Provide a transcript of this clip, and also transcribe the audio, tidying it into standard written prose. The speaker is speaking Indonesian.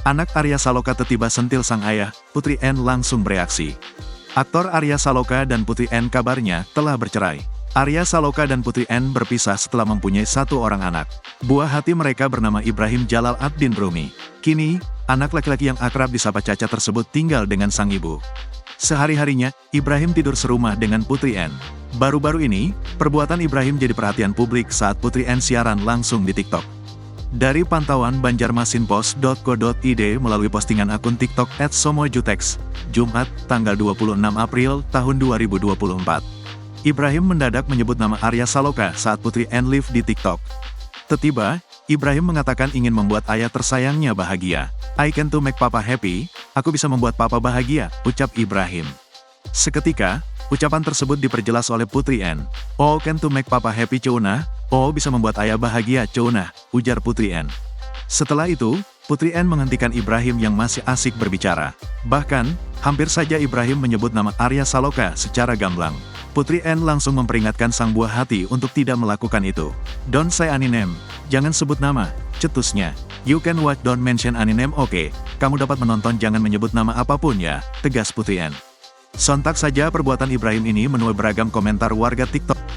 Anak Arya Saloka tiba sentil sang ayah, Putri N langsung bereaksi. Aktor Arya Saloka dan Putri N kabarnya telah bercerai. Arya Saloka dan Putri N berpisah setelah mempunyai satu orang anak. Buah hati mereka bernama Ibrahim Jalal Ad-Din Rumi. Kini, anak laki-laki yang akrab disapa Caca tersebut tinggal dengan sang ibu. Sehari-harinya, Ibrahim tidur serumah dengan Putri N. Baru-baru ini, perbuatan Ibrahim jadi perhatian publik saat Putri N siaran langsung di TikTok. Dari pantauan banjarmasinpost.co.id melalui postingan akun TikTok @somojutex, Jumat, tanggal 26 April tahun 2024. Ibrahim mendadak menyebut nama Arya Saloka saat Putri N live di TikTok. Tiba-tiba, Ibrahim mengatakan ingin membuat ayah tersayangnya bahagia. "I can to make papa happy, aku bisa membuat papa bahagia," ucap Ibrahim. Seketika, ucapan tersebut diperjelas oleh Putri N. "Oh, can to make papa happy Ceuna, oh bisa membuat ayah bahagia Ceuna," ujar Putri N. Setelah itu, Putri N menghentikan Ibrahim yang masih asik berbicara. Bahkan, hampir saja Ibrahim menyebut nama Arya Saloka secara gamblang. Putri N langsung memperingatkan sang buah hati untuk tidak melakukan itu. "Don't say any name, jangan sebut nama," cetusnya. "You can watch, don't mention any name, oke? Kamu dapat menonton, jangan menyebut nama apapun ya," tegas Putri N. Sontak saja perbuatan Ibrahim ini menuai beragam komentar warga TikTok.